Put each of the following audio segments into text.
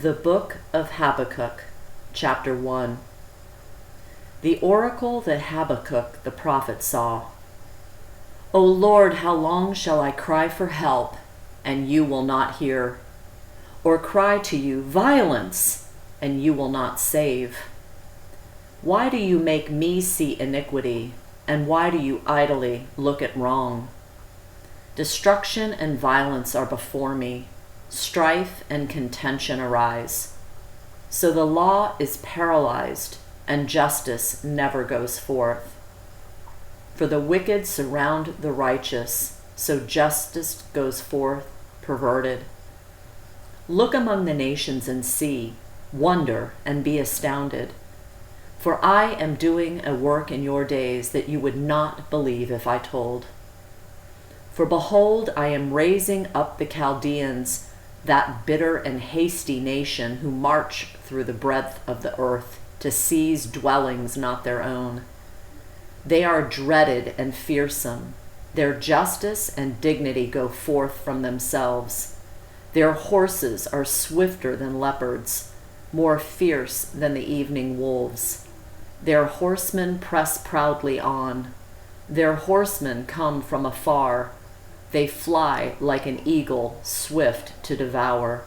The Book of Habakkuk, Chapter 1. The oracle that Habakkuk the prophet saw. O Lord, how long shall I cry for help, and you will not hear? Or cry to you, violence, and you will not save? Why do you make me see iniquity, and why do you idly look at wrong? Destruction and violence are before me. Strife and contention arise. So the law is paralyzed, and justice never goes forth. For the wicked surround the righteous, so justice goes forth perverted. Look among the nations and see, wonder and be astounded. For I am doing a work in your days that you would not believe if I told. For behold, I am raising up the Chaldeans, that bitter and hasty nation who march through the breadth of the earth to seize dwellings not their own. They are dreaded and fearsome. Their justice and dignity go forth from themselves. Their horses are swifter than leopards, more fierce than the evening wolves. Their horsemen press proudly on. Their horsemen come from afar. They fly like an eagle, swift to devour.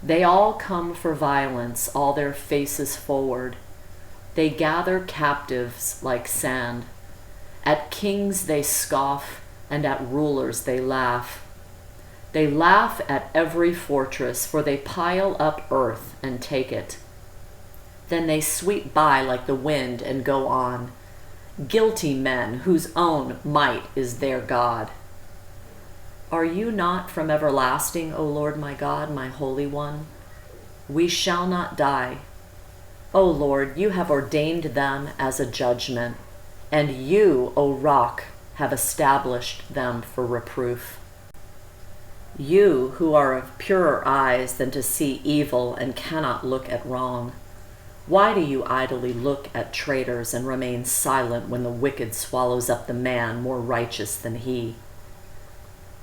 They all come for violence, all their faces forward. They gather captives like sand. At kings they scoff, and at rulers they laugh. They laugh at every fortress, for they pile up earth and take it. Then they sweep by like the wind and go on. Guilty men whose own might is their God. Are you not from everlasting, O Lord my God, my Holy One? We shall not die. O Lord, you have ordained them as a judgment, and you, O Rock, have established them for reproof. You who are of purer eyes than to see evil and cannot look at wrong, why do you idly look at traitors and remain silent when the wicked swallows up the man more righteous than he?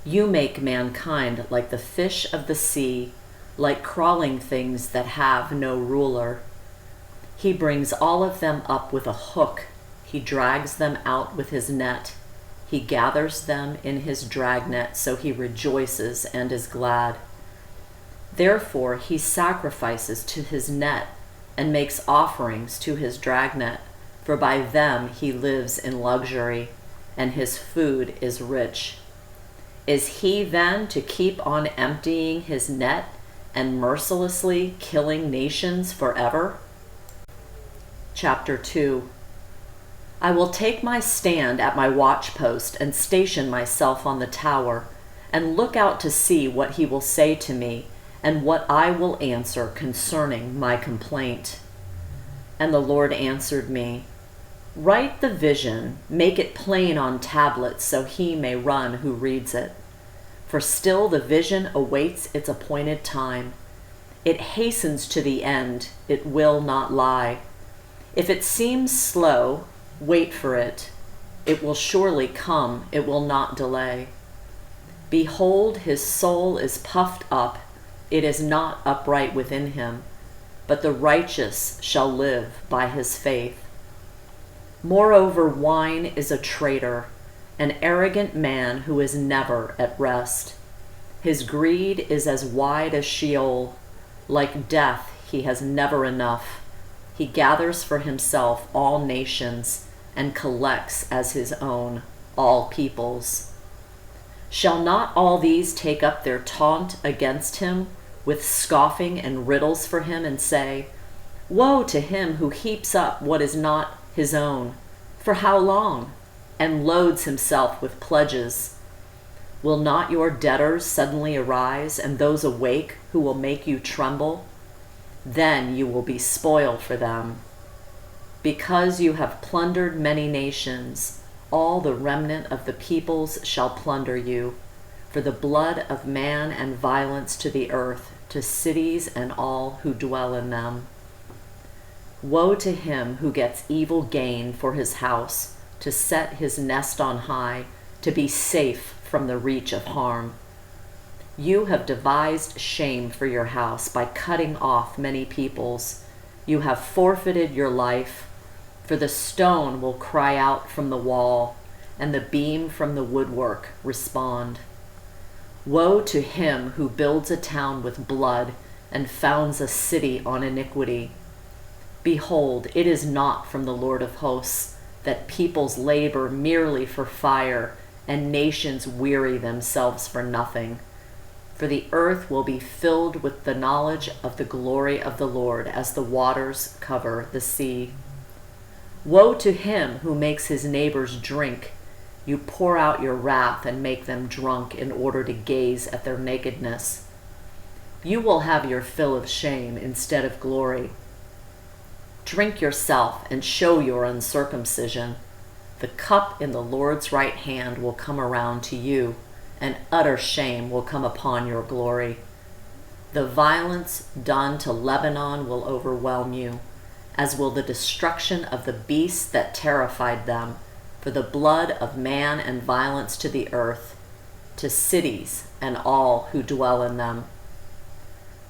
You make mankind like the fish of the sea, like crawling things that have no ruler. He brings all of them up with a hook. He drags them out with his net. He gathers them in his dragnet, so he rejoices and is glad. Therefore he sacrifices to his net and makes offerings to his dragnet, for by them he lives in luxury, and his food is rich. Is he then to keep on emptying his net and mercilessly killing nations forever? Chapter 2. I will take my stand at my watchpost and station myself on the tower, and look out to see what he will say to me, and what I will answer concerning my complaint. And the Lord answered me, Write the vision, make it plain on tablets, so he may run who reads it. For still the vision awaits its appointed time. It hastens to the end, it will not lie. If it seems slow, wait for it. It will surely come, it will not delay. Behold, his soul is puffed up, it is not upright within him, but the righteous shall live by his faith. Moreover, wine is a traitor, an arrogant man who is never at rest. His greed is as wide as Sheol. Like death, he has never enough. He gathers for himself all nations and collects as his own all peoples. Shall not all these take up their taunt against him, with scoffing and riddles for him, and say, Woe to him who heaps up what is not his own, for how long? And loads himself with pledges. Will not your debtors suddenly arise, and those awake who will make you tremble? Then you will be spoil for them. Because you have plundered many nations, all the remnant of the peoples shall plunder you, for the blood of man and violence to the earth, to cities and all who dwell in them. Woe to him who gets evil gain for his house, to set his nest on high, to be safe from the reach of harm. You have devised shame for your house by cutting off many peoples. You have forfeited your life, for the stone will cry out from the wall, and the beam from the woodwork respond. Woe to him who builds a town with blood and founds a city on iniquity. Behold, it is not from the Lord of hosts that peoples labor merely for fire, and nations weary themselves for nothing. For the earth will be filled with the knowledge of the glory of the Lord as the waters cover the sea. Woe to him who makes his neighbors drink. You pour out your wrath and make them drunk in order to gaze at their nakedness. You will have your fill of shame instead of glory. Drink yourself and show your uncircumcision. The cup in the Lord's right hand will come around to you, and utter shame will come upon your glory. The violence done to Lebanon will overwhelm you, as will the destruction of the beasts that terrified them, for the blood of man and violence to the earth, to cities and all who dwell in them.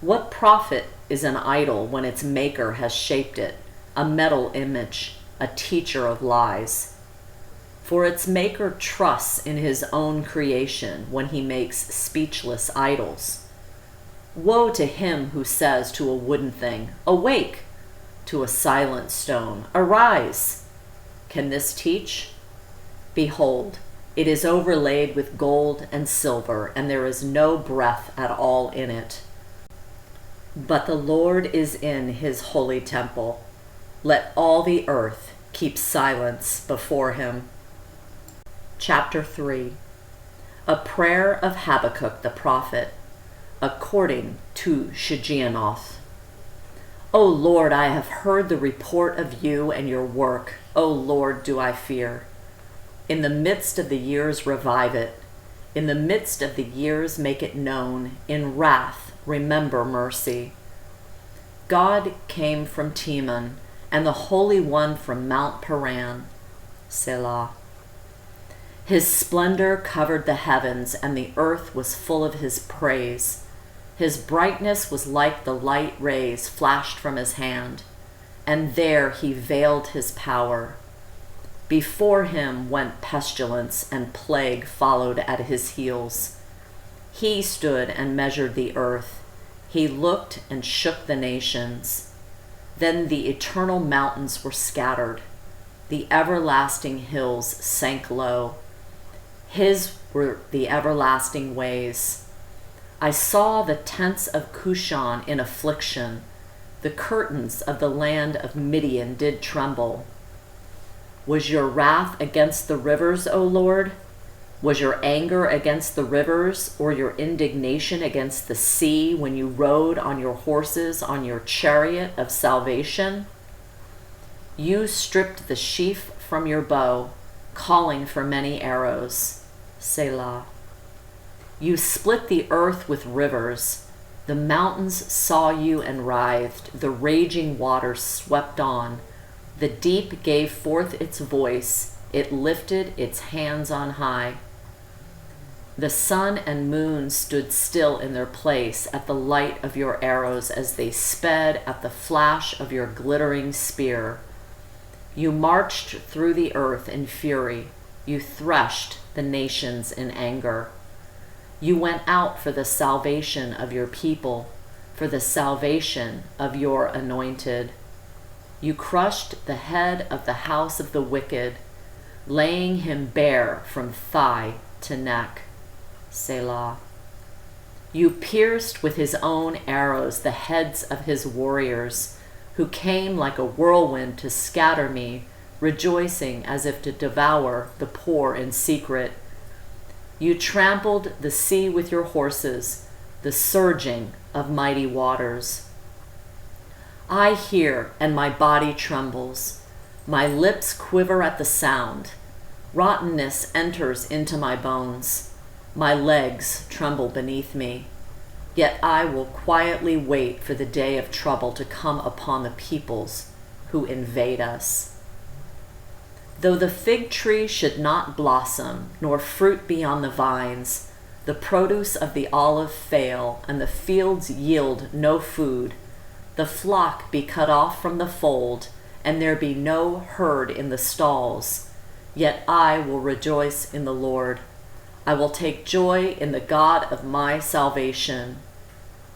What profit is an idol when its maker has shaped it, a metal image, a teacher of lies? For its maker trusts in his own creation when he makes speechless idols. Woe to him who says to a wooden thing, "Awake!" to a silent stone, "Arise!" Can this teach? Behold, it is overlaid with gold and silver, and there is no breath at all in it. But the Lord is in his holy temple. Let all the earth keep silence before him. Chapter 3. A prayer of Habakkuk the prophet, according to Shigionoth. O Lord, I have heard the report of you and your work. O Lord, do I fear. In the midst of the years revive it. In the midst of the years make it known. In wrath remember mercy. God came from Teman, and the Holy One from Mount Paran. Selah. His splendor covered the heavens, and the earth was full of his praise. His brightness was like the light rays flashed from his hand, and there he veiled his power. Before him went pestilence, and plague followed at his heels. He stood and measured the earth. He looked and shook the nations. Then the eternal mountains were scattered. The everlasting hills sank low. His were the everlasting ways. I saw the tents of Cushan in affliction. The curtains of the land of Midian did tremble. Was your wrath against the rivers, O Lord? Was your anger against the rivers, or your indignation against the sea when you rode on your horses on your chariot of salvation? You stripped the sheaf from your bow, calling for many arrows. Selah. You split the earth with rivers. The mountains saw you and writhed. The raging waters swept on. The deep gave forth its voice. It lifted its hands on high. The sun and moon stood still in their place at the light of your arrows as they sped at the flash of your glittering spear. You marched through the earth in fury. You threshed the nations in anger. You went out for the salvation of your people, for the salvation of your anointed. You crushed the head of the house of the wicked, laying him bare from thigh to neck. Selah. You pierced with his own arrows the heads of his warriors, who came like a whirlwind to scatter me, rejoicing as if to devour the poor in secret. You trampled the sea with your horses, the surging of mighty waters. I hear, and my body trembles. My lips quiver at the sound. Rottenness enters into my bones. My legs tremble beneath me. Yet I will quietly wait for the day of trouble to come upon the peoples who invade us. Though the fig tree should not blossom, nor fruit be on the vines, The produce of the olive fail, and the fields yield no food. The flock be cut off from the fold, and there be no herd in the stalls. Yet I will rejoice in the Lord. I will take joy in the God of my salvation.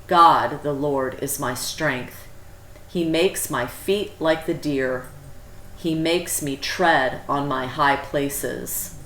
God, the Lord, is my strength. He makes my feet like the deer. He makes me tread on my high places.